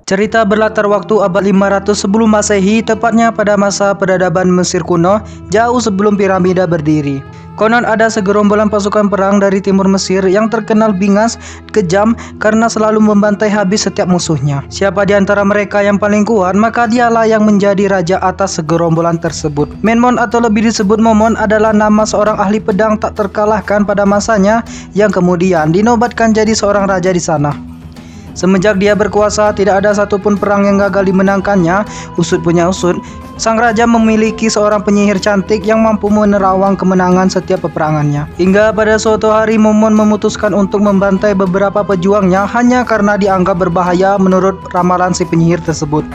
Cerita berlatar waktu abad 500 sebelum Masehi, tepatnya pada masa peradaban Mesir kuno, jauh sebelum piramida berdiri. Konon ada segerombolan pasukan perang dari timur Mesir yang terkenal bingas, kejam karena selalu membantai habis setiap musuhnya. Siapa di antara mereka yang paling kuat, maka dialah yang menjadi raja atas segerombolan tersebut. Memnon atau lebih disebut Momon adalah nama seorang ahli pedang tak terkalahkan pada masanya yang kemudian dinobatkan jadi seorang raja di sana. Semenjak dia berkuasa, tidak ada satupun perang yang gagal dimenangkannya. Usut punya usut, sang raja memiliki seorang penyihir cantik yang mampu menerawang kemenangan setiap peperangannya. Hingga pada suatu hari Momon memutuskan untuk membantai beberapa pejuangnya hanya karena dianggap berbahaya menurut ramalan si penyihir tersebut.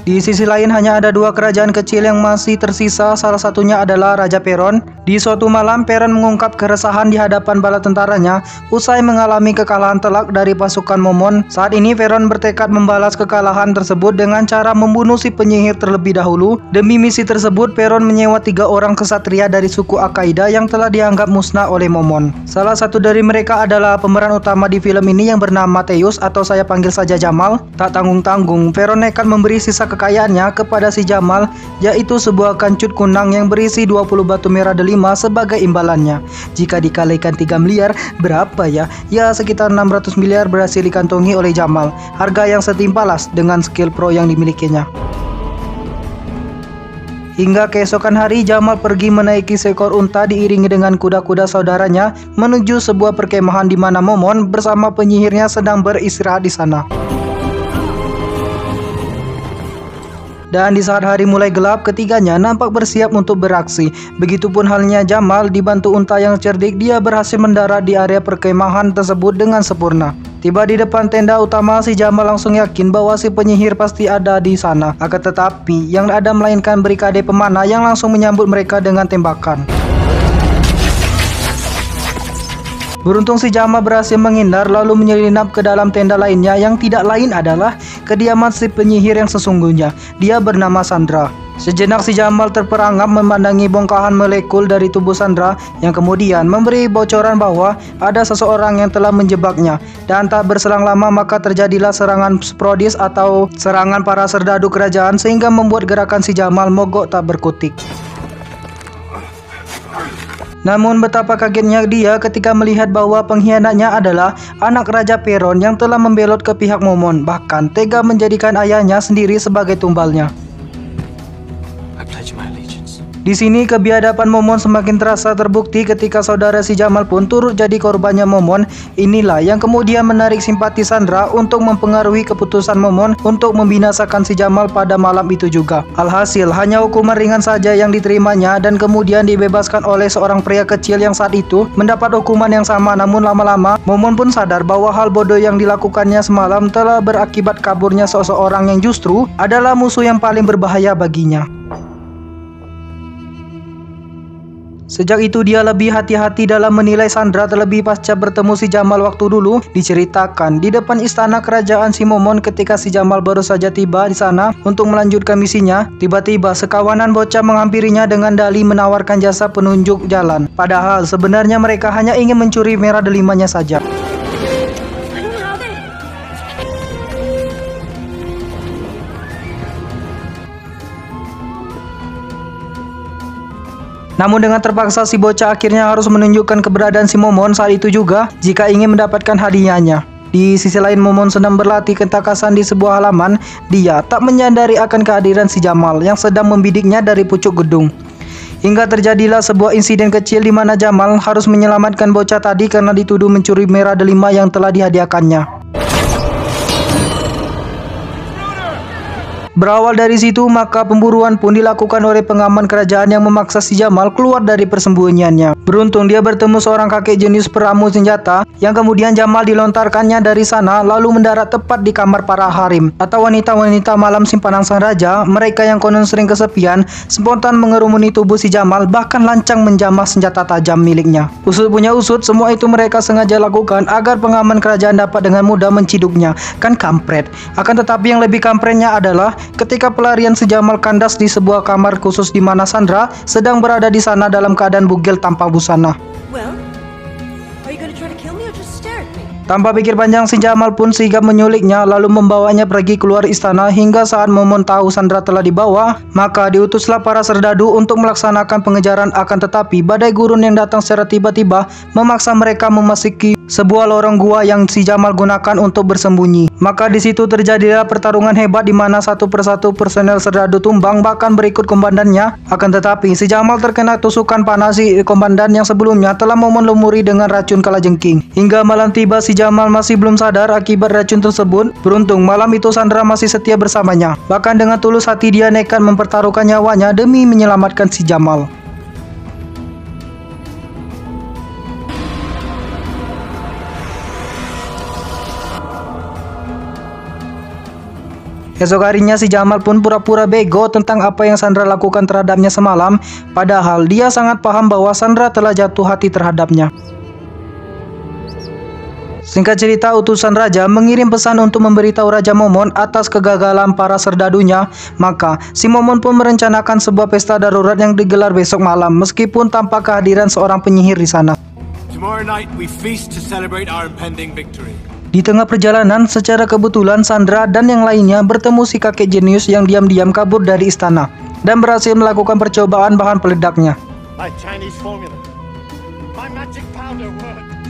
Di sisi lain hanya ada dua kerajaan kecil yang masih tersisa, salah satunya adalah Raja Peron. Di suatu malam, Peron mengungkap keresahan di hadapan bala tentaranya usai mengalami kekalahan telak dari pasukan Momon. Saat ini Peron bertekad membalas kekalahan tersebut dengan cara membunuh si penyihir terlebih dahulu. Demi misi tersebut, Peron menyewa 3 orang kesatria dari suku Akaida yang telah dianggap musnah oleh Momon. Salah satu dari mereka adalah pemeran utama di film ini yang bernama Teus atau saya panggil saja Jamal. Tak tanggung-tanggung, Peron nekat memberi sisa kekayaannya kepada si Jamal, yaitu sebuah kancut kunang yang berisi 20 batu merah delima sebagai imbalannya. Jika dikalikan 3 miliar, berapa ya? Ya sekitar 600 miliar berhasil dikantongi oleh Jamal, harga yang setimpalas dengan skill pro yang dimilikinya. Hingga keesokan hari, Jamal pergi menaiki seekor unta diiringi dengan kuda-kuda saudaranya menuju sebuah perkemahan di mana Momon bersama penyihirnya sedang beristirahat di sana. Dan di saat hari mulai gelap, ketiganya nampak bersiap untuk beraksi. Begitupun halnya Jamal, dibantu unta yang cerdik, dia berhasil mendarat di area perkemahan tersebut dengan sempurna. Tiba di depan tenda utama, si Jamal langsung yakin bahwa si penyihir pasti ada di sana. Akan tetapi, yang ada melainkan Brigade Pemanah yang langsung menyambut mereka dengan tembakan. Beruntung si Jamal berhasil menghindar lalu menyelinap ke dalam tenda lainnya yang tidak lain adalah kediaman si penyihir yang sesungguhnya. Dia bernama Sandra. Sejenak si Jamal terperangap memandangi bongkahan molekul dari tubuh Sandra yang kemudian memberi bocoran bahwa ada seseorang yang telah menjebaknya. Dan tak berselang lama maka terjadilah serangan Sprodis atau serangan para serdadu kerajaan sehingga membuat gerakan si Jamal mogok tak berkutik. Namun betapa kagetnya dia ketika melihat bahwa pengkhianatnya adalah anak Raja Peron yang telah membelot ke pihak Momon, bahkan tega menjadikan ayahnya sendiri sebagai tumbalnya. Di sini kebiadaban Momon semakin terasa terbukti ketika saudara si Jamal pun turut jadi korbannya Momon. Inilah yang kemudian menarik simpati Sandra untuk mempengaruhi keputusan Momon untuk membinasakan si Jamal pada malam itu juga. Alhasil hanya hukuman ringan saja yang diterimanya dan kemudian dibebaskan oleh seorang pria kecil yang saat itu mendapat hukuman yang sama. Namun lama-lama Momon pun sadar bahwa hal bodoh yang dilakukannya semalam telah berakibat kaburnya seseorang yang justru adalah musuh yang paling berbahaya baginya. Sejak itu dia lebih hati-hati dalam menilai Sandra, terlebih pasca bertemu si Jamal waktu dulu. Diceritakan di depan istana kerajaan si Momon ketika si Jamal baru saja tiba di sana untuk melanjutkan misinya, tiba-tiba sekawanan bocah menghampirinya dengan dalih menawarkan jasa penunjuk jalan. Padahal sebenarnya mereka hanya ingin mencuri merah delimanya saja. Namun dengan terpaksa si bocah akhirnya harus menunjukkan keberadaan si Momon saat itu juga jika ingin mendapatkan hadiahnya. Di sisi lain Momon sedang berlatih ketakasan di sebuah halaman. Dia tak menyadari akan kehadiran si Jamal yang sedang membidiknya dari pucuk gedung. Hingga terjadilah sebuah insiden kecil di mana Jamal harus menyelamatkan bocah tadi karena dituduh mencuri merah delima yang telah dihadiahkannya. Berawal dari situ maka pemburuan pun dilakukan oleh pengaman kerajaan yang memaksa si Jamal keluar dari persembunyiannya. Beruntung dia bertemu seorang kakek jenis peramu senjata yang kemudian Jamal dilontarkannya dari sana lalu mendarat tepat di kamar para harim atau wanita-wanita malam simpanan sang raja. Mereka yang konon sering kesepian spontan mengerumuni tubuh si Jamal, bahkan lancang menjamah senjata tajam miliknya. Usut punya usut, semua itu mereka sengaja lakukan agar pengaman kerajaan dapat dengan mudah menciduknya. Kan kampret. Akan tetapi yang lebih kampretnya adalah ketika pelarian si Jamal kandas di sebuah kamar khusus di mana Sandra sedang berada di sana dalam keadaan bugil tanpa busana. Well, are you gonna try to kill me or just stare at me? Tanpa pikir panjang, si Jamal pun sigap menyuliknya lalu membawanya pergi keluar istana. Hingga saat Momon tahu Sandra telah dibawa, maka diutuslah para serdadu untuk melaksanakan pengejaran. Akan tetapi badai gurun yang datang secara tiba-tiba memaksa mereka memasuki sebuah lorong gua yang si Jamal gunakan untuk bersembunyi. Maka di situ terjadilah pertarungan hebat di mana satu persatu personel serdadu tumbang, bahkan berikut komandannya. Akan tetapi si Jamal terkena tusukan panah si komandan yang sebelumnya telah Momon lumuri dengan racun kalajengking. Hingga malam tiba, si Jamal masih belum sadar akibat racun tersebut. Beruntung malam itu Sandra masih setia bersamanya. Bahkan dengan tulus hati dia nekat mempertaruhkan nyawanya demi menyelamatkan si Jamal. Esok harinya si Jamal pun pura-pura bego tentang apa yang Sandra lakukan terhadapnya semalam. Padahal dia sangat paham bahwa Sandra telah jatuh hati terhadapnya. Singkat cerita, utusan raja mengirim pesan untuk memberitahu Raja Momon atas kegagalan para serdadunya. Maka si Momon pun merencanakan sebuah pesta darurat yang digelar besok malam, meskipun tanpa kehadiran seorang penyihir di sana. Tomorrow night we feast to celebrate our impending victory. Di tengah perjalanan, secara kebetulan Sandra dan yang lainnya bertemu si kakek jenius yang diam-diam kabur dari istana dan berhasil melakukan percobaan bahan peledaknya.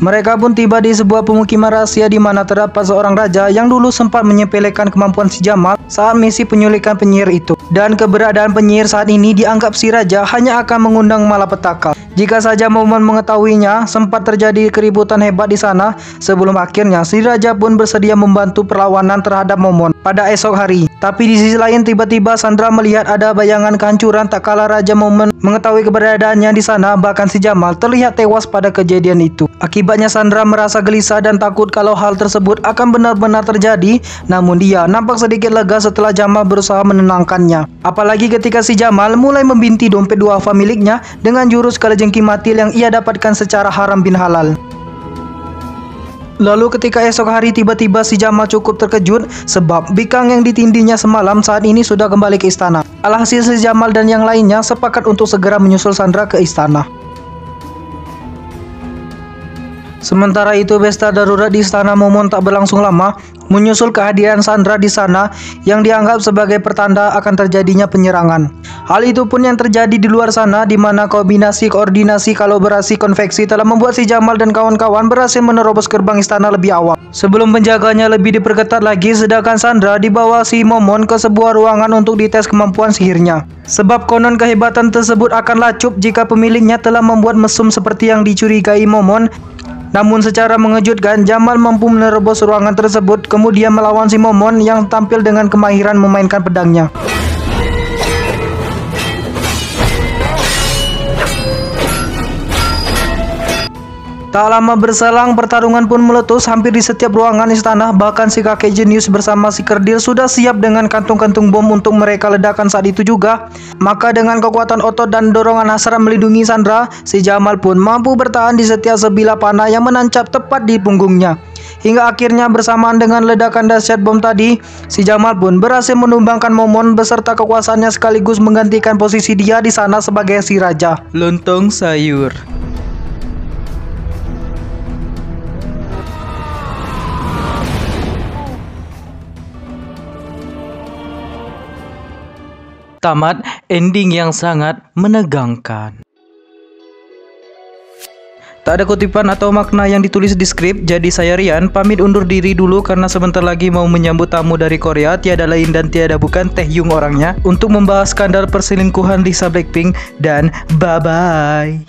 Mereka pun tiba di sebuah pemukiman rahasia di mana terdapat seorang raja yang dulu sempat menyepelekan kemampuan si Jamal saat misi penyulikan penyihir itu. Dan keberadaan penyihir saat ini dianggap si raja hanya akan mengundang malapetaka. Jika saja Momon mengetahuinya, sempat terjadi keributan hebat di sana. Sebelum akhirnya si raja pun bersedia membantu perlawanan terhadap Momon pada esok hari. Tapi di sisi lain, tiba-tiba Sandra melihat ada bayangan kehancuran tak kala Raja Momon mengetahui keberadaannya di sana. Bahkan si Jamal terlihat tewas pada kejadian itu. Akibatnya Sandra merasa gelisah dan takut kalau hal tersebut akan benar-benar terjadi. Namun dia nampak sedikit lega setelah Jamal berusaha menenangkannya. Apalagi ketika si Jamal mulai membinti dompet duafa miliknya dengan jurus kalajengking matil yang ia dapatkan secara haram bin halal. Lalu ketika esok hari tiba-tiba si Jamal cukup terkejut sebab bikang yang ditindinya semalam saat ini sudah kembali ke istana. Alhasil si Jamal dan yang lainnya sepakat untuk segera menyusul Sandra ke istana. Sementara itu pesta darurat di istana Momon tak berlangsung lama. Menyusul kehadiran Sandra di sana yang dianggap sebagai pertanda akan terjadinya penyerangan. Hal itu pun yang terjadi di luar sana, di mana koordinasi, kolaborasi, konveksi telah membuat si Jamal dan kawan-kawan berhasil menerobos gerbang istana lebih awal. Sebelum penjaganya lebih diperketat lagi, sedangkan Sandra dibawa si Momon ke sebuah ruangan untuk dites kemampuan sihirnya. Sebab konon kehebatan tersebut akan lacup jika pemiliknya telah membuat mesum seperti yang dicurigai Momon. Namun secara mengejutkan, Jamal mampu menerobos ruangan tersebut kemudian melawan si Momon yang tampil dengan kemahiran memainkan pedangnya. Tak lama berselang, pertarungan pun meletus hampir di setiap ruangan istana. Bahkan si kakek jenius bersama si kerdil sudah siap dengan kantung-kantung bom untuk mereka ledakan saat itu juga. Maka dengan kekuatan otot dan dorongan hasrat melindungi Sandra, si Jamal pun mampu bertahan di setiap sebilah panah yang menancap tepat di punggungnya. Hingga akhirnya bersamaan dengan ledakan dahsyat bom tadi, si Jamal pun berhasil menumbangkan Momon beserta kekuasaannya sekaligus menggantikan posisi dia di sana sebagai si raja. Lontong sayur. Tamat ending yang sangat menegangkan. Tak ada kutipan atau makna yang ditulis di skrip, jadi saya Rian pamit undur diri dulu karena sebentar lagi mau menyambut tamu dari Korea, tiada lain dan tiada bukan Taehyung orangnya, untuk membahas skandal perselingkuhan Lisa Blackpink, dan bye-bye.